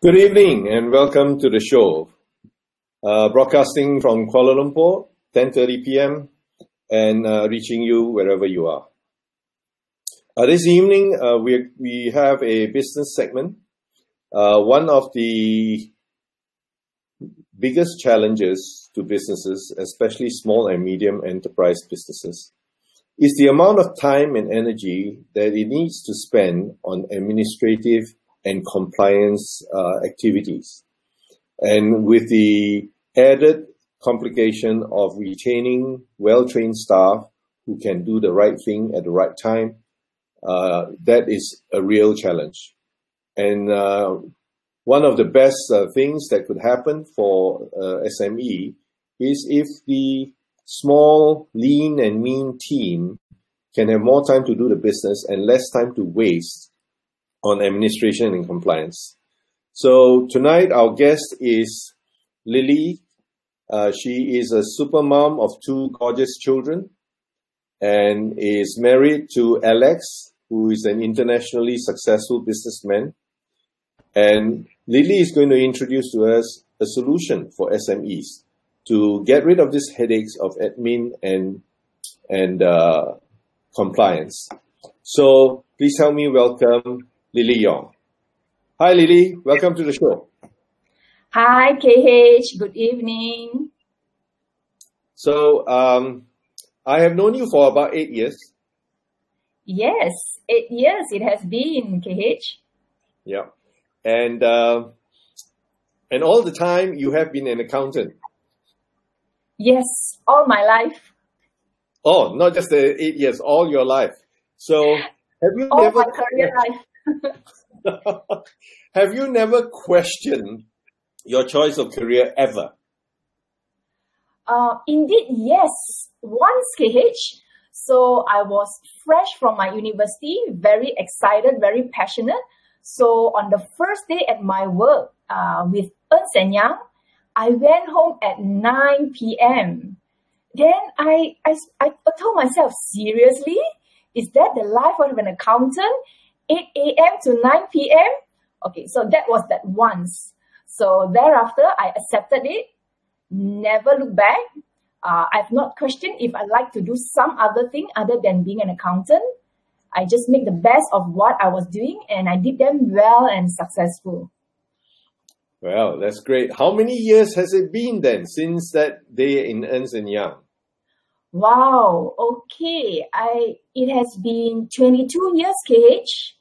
Good evening and welcome to the show. Broadcasting from Kuala Lumpur, 10:30 p.m. and reaching you wherever you are. This evening, we have a business segment. One of the biggest challenges to businesses, especially small and medium enterprise businesses, is the amount of time and energy that it needs to spend on administrative and compliance activities. And with the added complication of retaining well-trained staff who can do the right thing at the right time, that is a real challenge. And one of the best things that could happen for SME is if the small, lean and mean team can have more time to do the business and less time to waste on administration and compliance. So tonight our guest is Lily. She is a super mom of 2 gorgeous children and is married to Alex, who is an internationally successful businessman. And Lily is going to introduce to us a solution for SMEs to get rid of these headaches of admin and compliance. So please help me welcome Lily Yong. Hi, Lily. Welcome to the show. Hi, KH. Good evening. So, I have known you for about 8 years. Yes, 8 years it has been, KH. Yeah. And all the time you have been an accountant. Yes, all my life. Oh, not just the 8 years, all your life. So, have you all never... my career life. Have you never questioned your choice of career ever? Indeed, yes. Once, KH. So I was fresh from my university, very excited, very passionate. So on the first day at my work with Ernst & Young, I went home at 9 p.m. Then I told myself, seriously? Is that the life of an accountant? 8 a.m. to 9 p.m.? Okay, so that was that once. So thereafter, I accepted it, never looked back. I've not questioned if I like to do some other thing other than being an accountant. I just make the best of what I was doing and I did them well and successful. Well, that's great. How many years has it been then since that day in Ernst & Young? Wow, okay. It has been 22 years, KH.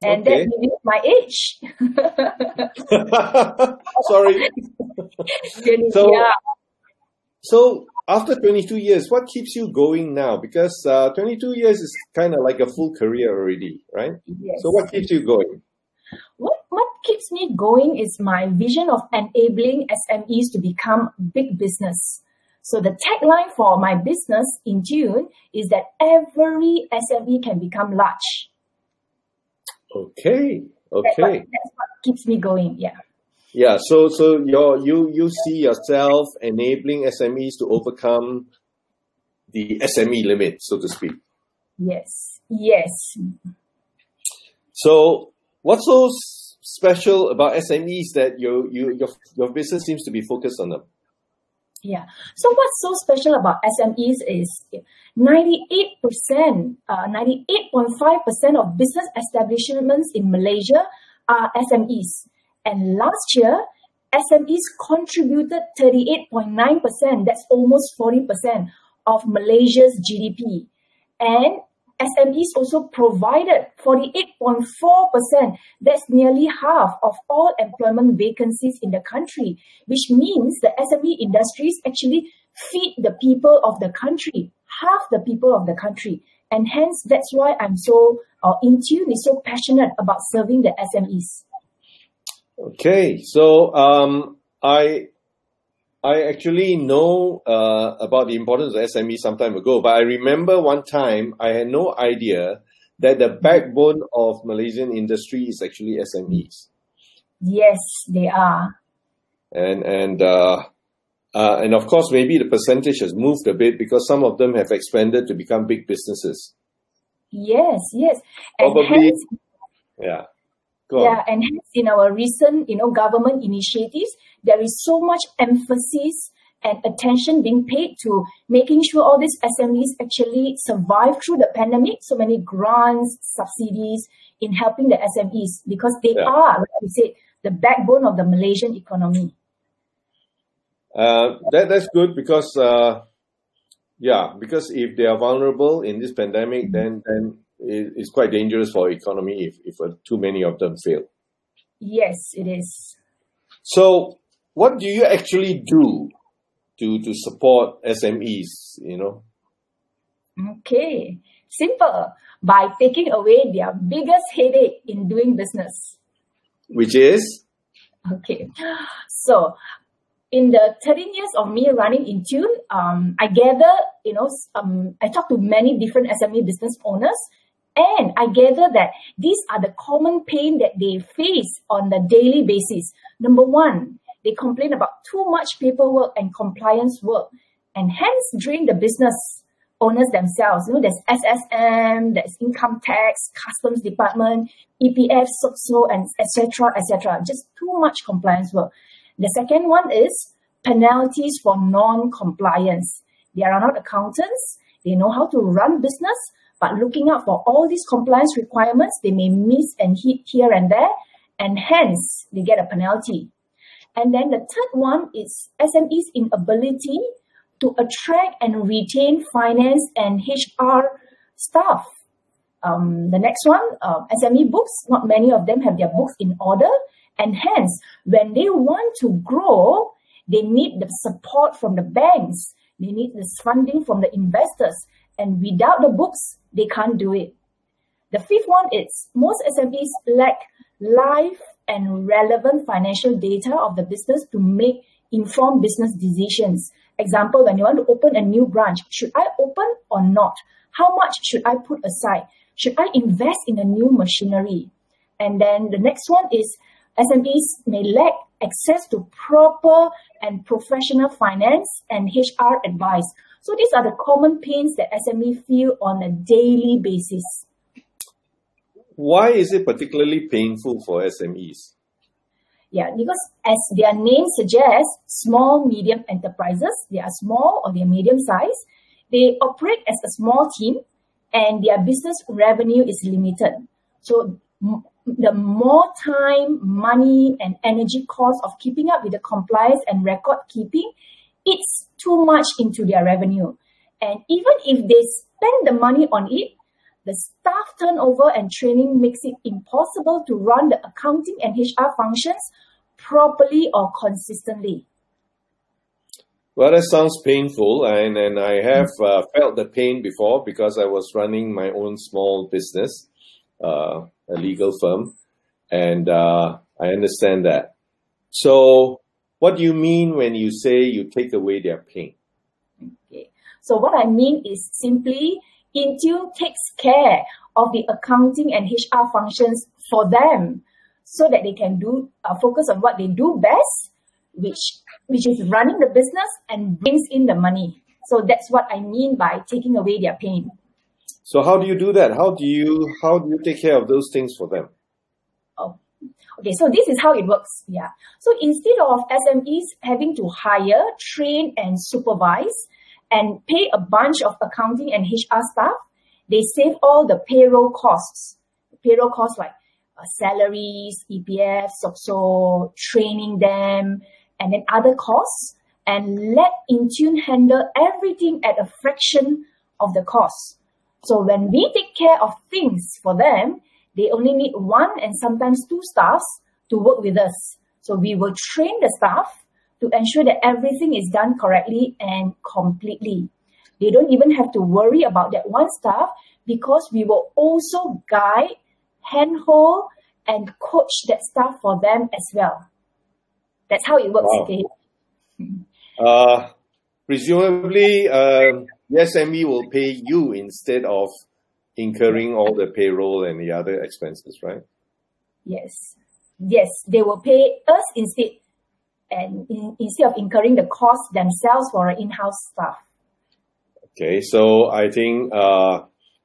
And okay. That reveals my age. Sorry. So after 22 years, what keeps you going now? Because 22 years is kind of like a full career already, right? Yes. So what keeps you going? What keeps me going is my vision of enabling SMEs to become big business. So the tagline for my business, Intune, is that every SME can become large. Okay. That's what keeps me going, yeah. Yeah, so you see yourself enabling SMEs to overcome the SME limit, so to speak. Yes. So what's so special about SMEs that your business seems to be focused on them? Yeah. So what's so special about SMEs is 98%, 98.5% of business establishments in Malaysia are SMEs. And last year, SMEs contributed 38.9%, that's almost 40% of Malaysia's GDP. And SMEs also provided 48.4%, that's nearly half of all employment vacancies in the country, which means the SME industries actually feed the people of the country, half the people of the country. And hence, that's why Intune is so passionate about serving the SMEs. Okay, so I actually know about the importance of SME some time ago, but I remember one time I had no idea that the backbone of Malaysian industry is actually SMEs. Yes, they are. And of course, maybe the percentage has moved a bit because some of them have expanded to become big businesses. Yes. Probably, yeah. Go Yeah, on. and hence in our recent, government initiatives, there is so much emphasis and attention being paid to making sure all these SMEs actually survive through the pandemic. So many grants, subsidies in helping the SMEs because they Yeah. are, like you said, the backbone of the Malaysian economy. That's good because because if they are vulnerable in this pandemic, then it's quite dangerous for economy if too many of them fail. Yes, it is. So, what do you actually do to support SMEs? Okay, simple. By taking away their biggest headache in doing business. Which is? Okay, so in the 13 years of me running Intune, I gather, I talk to many different SME business owners, and I gather that these are the common pain that they face on the daily basis. Number one, they complain about too much paperwork and compliance work, and hence during the business owners themselves, there's SSM, there's income tax, customs department, EPF, SOCSO, and etc. Just too much compliance work. The second one is penalties for non-compliance. They are not accountants. They know how to run business, but looking out for all these compliance requirements, they may miss and hit here and there, and hence they get a penalty. And then the third one is SME's inability to attract and retain finance and HR staff. The next one, SME books. Not many of them have their books in order. And hence, when they want to grow, they need the support from the banks. They need this funding from the investors. And without the books, they can't do it. The fifth one is most SMEs lack live and relevant financial data of the business to make informed business decisions. Example, when you want to open a new branch, should I open or not? How much should I put aside? Should I invest in a new machinery? And then the next one is SMEs may lack access to proper and professional finance and HR advice. So these are the common pains that SME feel on a daily basis. Why is it particularly painful for SMEs? Yeah, because as their name suggests, small, medium enterprises, they are small or they are medium size. They operate as a small team and their business revenue is limited. So the more time, money, and energy cost of keeping up with the compliance and record keeping, it's too much into their revenue. And even if they spend the money on it, the staff turnover and training makes it impossible to run the accounting and HR functions properly or consistently. Well, that sounds painful, and I have felt the pain before because I was running my own small business, a legal firm, and I understand that. So, what do you mean when you say you take away their pain? Okay. So what I mean is simply Intune takes care of the accounting and HR functions for them so that they can focus on what they do best, which is running the business and brings in the money. So that's what I mean by taking away their pain. So how do you do that? How do you take care of those things for them? Oh, okay, so this is how it works. Yeah. So instead of SMEs having to hire, train, and supervise and pay a bunch of accounting and HR staff, they save all the payroll costs. Payroll costs like salaries, EPF, SOCSO, training them, and then other costs, and let Intune handle everything at a fraction of the cost. So when we take care of things for them, they only need one and sometimes two staffs to work with us. So we will train the staff to ensure that everything is done correctly and completely. They don't even have to worry about that one staff because we will also guide, handhold, and coach that staff for them as well. That's how it works. Wow. Okay. Presumably, the SME will pay you instead of incurring all the payroll and the other expenses, right? Yes. Yes, they will pay us instead, and instead of incurring the cost themselves for our in-house staff. Okay, so I think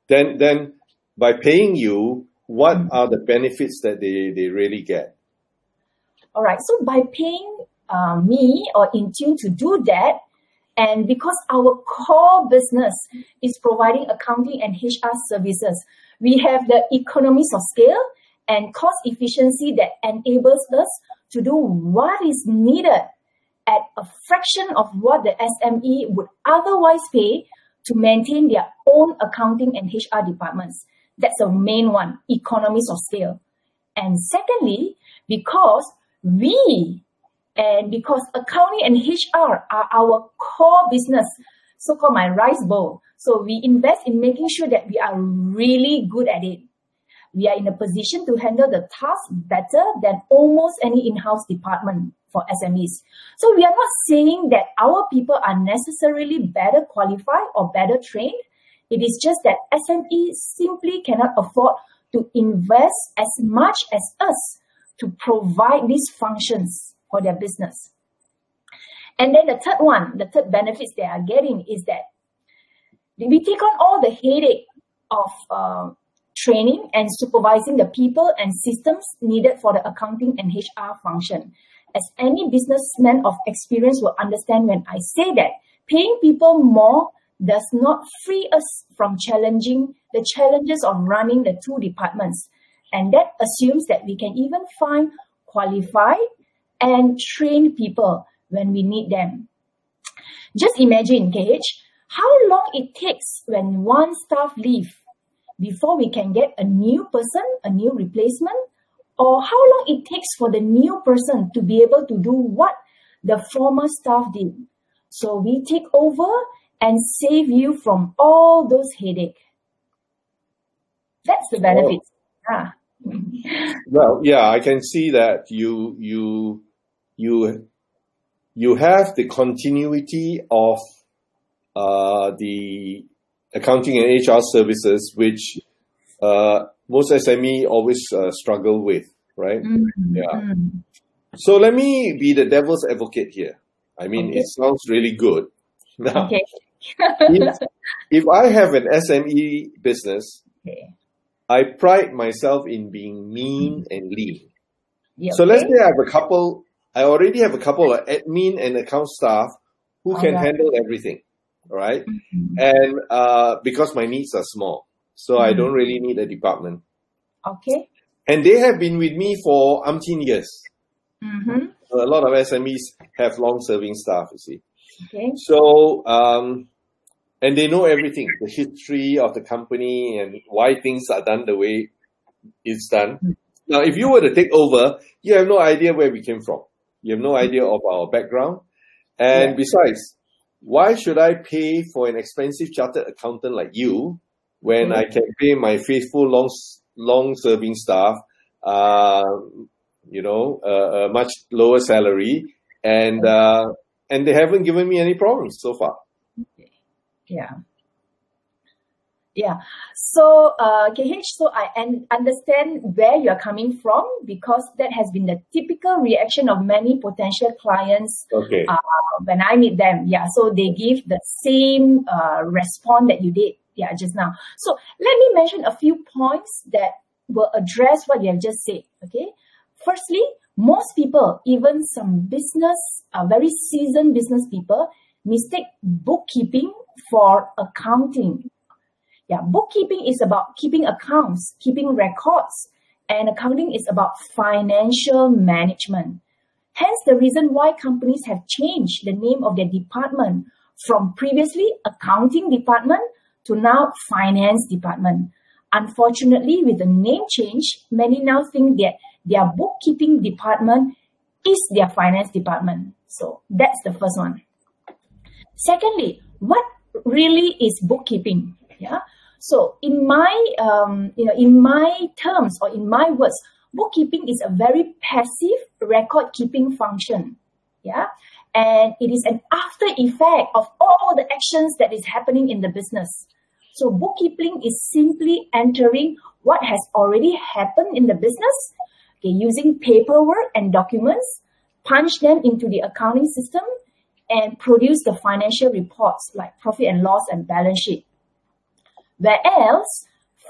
then by paying you, what are the benefits that they really get? All right. So by paying me or Intune to do that, and because our core business is providing accounting and HR services, we have the economies of scale and cost efficiency that enables us to do what is needed at a fraction of what the SME would otherwise pay to maintain their own accounting and HR departments. That's the main one, economies of scale. And secondly, because accounting and HR are our core business, so-called my rice bowl. So we invest in making sure that we are really good at it. We are in a position to handle the task better than almost any in-house department for SMEs. So we are not saying that our people are necessarily better qualified or better trained. It is just that SMEs simply cannot afford to invest as much as us to provide these functions for their business. And then the third benefits they are getting is that we take on all the headache of training and supervising the people and systems needed for the accounting and HR function. As any businessman of experience will understand when I say that, paying people more does not free us from challenging the challenges of running the two departments. And that assumes that we can even find qualified and trained people when we need them. Just imagine, KH, how long it takes when one staff leaves before we can get a new person, a new replacement, or how long it takes for the new person to be able to do what the former staff did. So we take over and save you from all those headaches. That's the benefits. Well, yeah, I can see that you have the continuity of the accounting and HR services, which most SME always struggle with, right? Mm-hmm. Yeah. So let me be the devil's advocate here. I mean, Okay. it sounds really good. Now, Okay. if I have an SME business, Okay. I pride myself in being mean and lean. Yeah, So let's okay. say I already have a couple of admin and account staff who can Alright. handle everything, all right? Mhm. And because my needs are small, so I don't really need a department. Okay. And they have been with me for umpteen years. Mm-hmm. A lot of SMEs have long-serving staff, you see. Okay. So, and they know everything, the history of the company and why things are done the way it's done. Now, if you were to take over, you have no idea where we came from. You have no idea of our background. And Yeah. besides, why should I pay for an expensive chartered accountant like you when I can pay my faithful long-serving staff, a much lower salary, and they haven't given me any problems so far. Yeah. Yeah. So, KH, so I understand where you're coming from, because that has been the typical reaction of many potential clients Okay. when I meet them. Yeah. So they give the same response that you did. Yeah, just now. So let me mention a few points that will address what you have just said. Okay. Firstly, most people, even some very seasoned business people, mistake bookkeeping for accounting. Yeah, bookkeeping is about keeping accounts, keeping records, and accounting is about financial management. Hence, the reason why companies have changed the name of their department from previously accounting department to now finance department. Unfortunately, with the name change, many now think that their bookkeeping department is their finance department. So that's the first one. Secondly, what really is bookkeeping? Yeah. So in my terms, or in my words, bookkeeping is a very passive record keeping function. Yeah. And it is an after effect of all the actions that is happening in the business. So bookkeeping is simply entering what has already happened in the business, okay, using paperwork and documents, punch them into the accounting system, and produce the financial reports like profit and loss and balance sheet. Whereas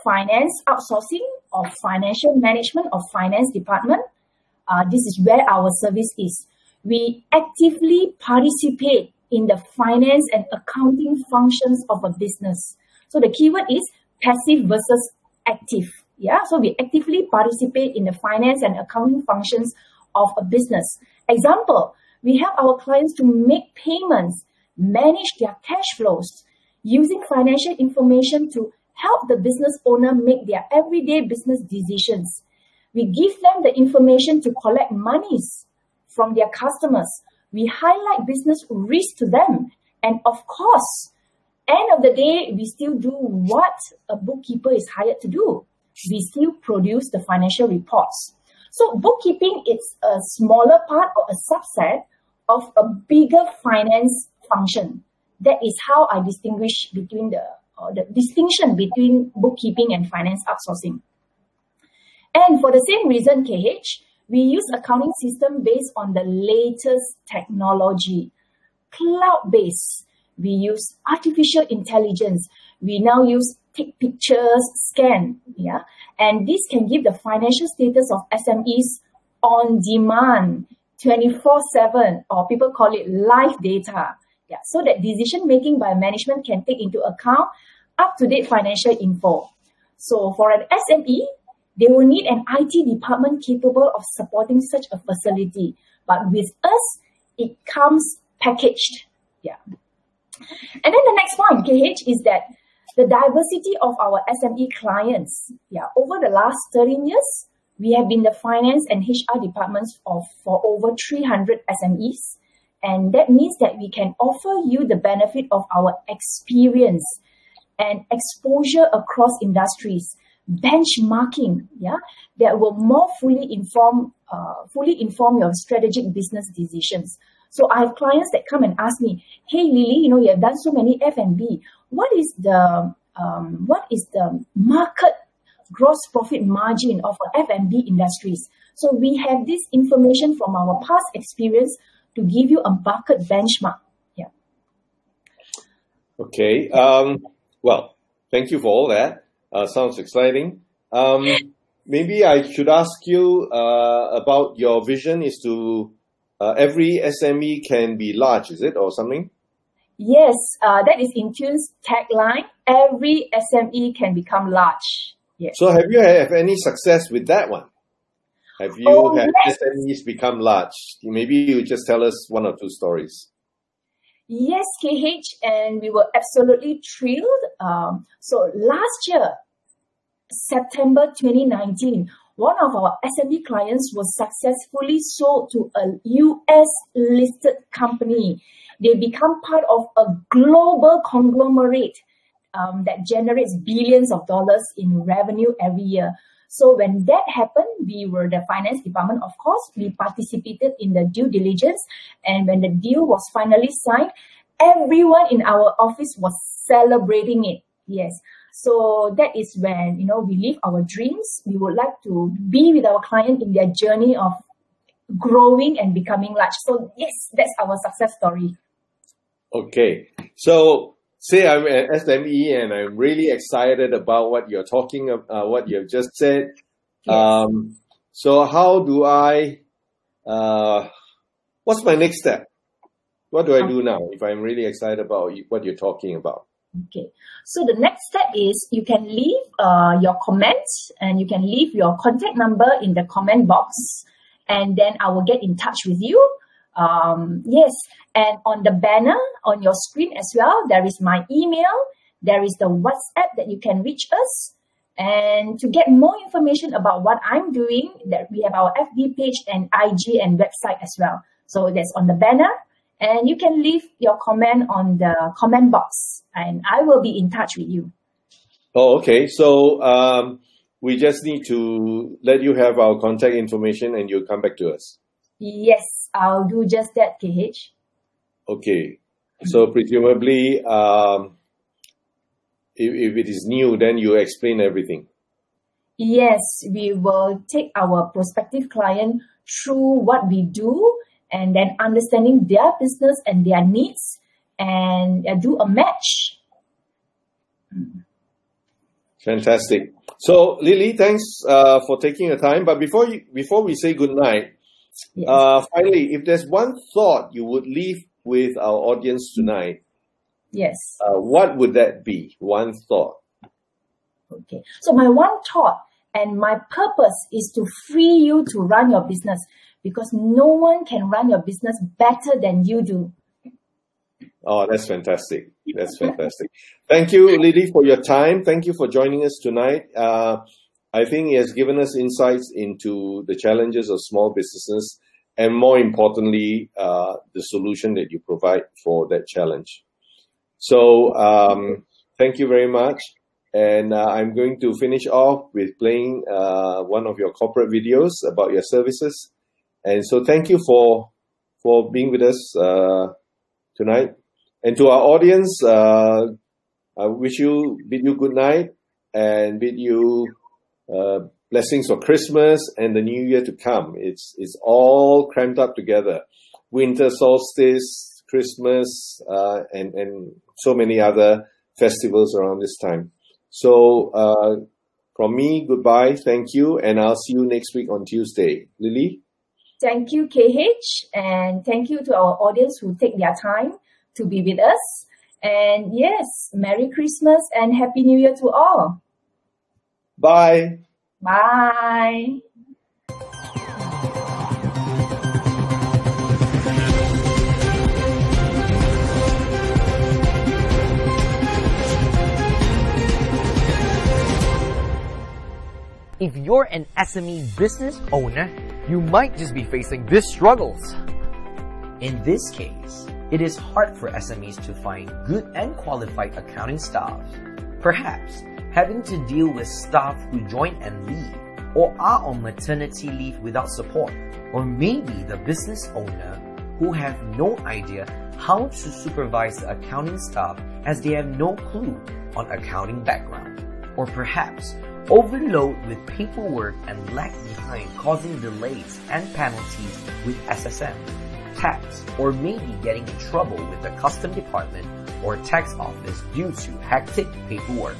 finance outsourcing or financial management or finance department, this is where our service is. We actively participate in the finance and accounting functions of a business. So the keyword is passive versus active. Yeah, so we actively participate in the finance and accounting functions of a business. Example, we help our clients to make payments, manage their cash flows, using financial information to help the business owner make their everyday business decisions. We give them the information to collect monies from their customers. We highlight business risk to them. And of course, end of the day, we still do what a bookkeeper is hired to do. We still produce the financial reports. So bookkeeping is a smaller part or a subset of a bigger finance function. That is how I distinguish between the distinction between bookkeeping and finance outsourcing. And for the same reason, KH, we use accounting system based on the latest technology, cloud-based. We use artificial intelligence. We now use take pictures, scan, yeah, and this can give the financial status of SMEs on demand, 24/7, or people call it live data. Yeah, so that decision making by management can take into account up-to-date financial info. So for an SME, they will need an IT department capable of supporting such a facility. But with us, it comes packaged. Yeah. And then the next point, KH, is that the diversity of our SME clients. Yeah, over the last 13 years, we have been the finance and HR departments for over 300 SMEs. And that means that we can offer you the benefit of our experience and exposure across industries, benchmarking, yeah, that will more fully inform your strategic business decisions. So I have clients that come and ask me, "Hey Lily, you have done so many F&B. What is the market gross profit margin of F&B industries?" So we have this information from our past experience to give you a market benchmark. Yeah. Okay. Well, thank you for all that. Sounds exciting. Maybe I should ask you about your vision is to every SME can be large, is it, or something? Yes, that is Intune's tagline. Every SME can become large. Yes. So have you had any success with that one? Have you had yes. SMEs become large? Maybe you just tell us one or two stories. Yes, KH, and we were absolutely thrilled. So last year, September 2019, one of our SME clients was successfully sold to a US-listed company. They become part of a global conglomerate that generates billions of dollars in revenue every year. So when that happened, we were the finance department, of course. We participated in the due diligence. And when the deal was finally signed, everyone in our office was celebrating it. Yes. So that is when, we live our dreams. We would like to be with our client in their journey of growing and becoming large. So yes, that's our success story. Okay. So say I'm an SME and I'm really excited about what you're talking about, what you've just said. Yes. So how do I, what's my next step? What do I do now if I'm really excited about what you're talking about? Okay. So the next step is you can leave your comments and you can leave your contact number in the comment box, and then I will get in touch with you. Yes, and on the banner on your screen as well, there is my email, there is the WhatsApp that you can reach us. And to get more information about what I'm doing, that we have our FB page and IG and website as well. So that's on the banner, and you can leave your comment on the comment box, and I will be in touch with you. Oh, okay. So we just need to let you have our contact information and you'll come back to us. Yes, I'll do just that, KH. Okay. So presumably, if it is new, then you explain everything. Yes, we will take our prospective client through what we do and then understanding their business and their needs and do a match. Fantastic. So, Lily, thanks for taking the time. But before we say good night, yes. Finally, if there's one thought you would leave with our audience tonight, yes, what would that be? One thought. Okay. So my one thought and my purpose is to free you to run your business, because no one can run your business better than you do. Oh, that's fantastic. That's fantastic. Thank you, Lily, for your time. Thank you for joining us tonight. I think it has given us insights into the challenges of small businesses and, more importantly, the solution that you provide for that challenge. So thank you very much. And I'm going to finish off with playing one of your corporate videos about your services. And so thank you for being with us tonight. And to our audience, I bid you good night and bid you blessings for Christmas and the new year to come. It's all crammed up together. Winter solstice, Christmas, and so many other festivals around this time. So from me, goodbye, thank you, and I'll see you next week on Tuesday. Lily? Thank you, KH, and thank you to our audience who take their time to be with us. And yes, Merry Christmas and Happy New Year to all. Bye. Bye. If you're an SME business owner, you might just be facing these struggles. In this case, it is hard for SMEs to find good and qualified accounting staff. Perhaps having to deal with staff who join and leave, or are on maternity leave without support, or maybe the business owner who have no idea how to supervise the accounting staff as they have no clue on accounting background, or perhaps overload with paperwork and lag behind, causing delays and penalties with SSM, tax, or maybe getting in trouble with the custom department or tax office due to hectic paperwork.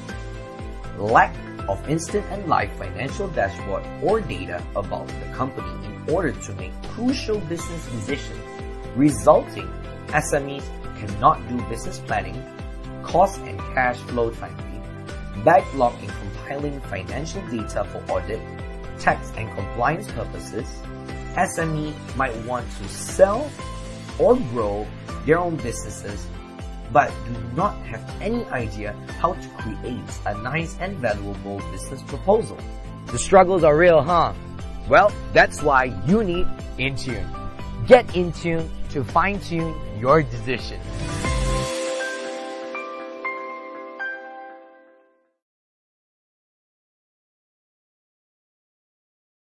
Lack of instant and live financial dashboard or data about the company in order to make crucial business decisions, resulting SMEs cannot do business planning, cost and cash flow timely, backlog in compiling financial data for audit, tax and compliance purposes. SME might want to sell or grow their own businesses but do not have any idea how to create a nice and valuable business proposal. The struggles are real, huh? Well, that's why you need Intune. Get Intune to fine-tune your decisions.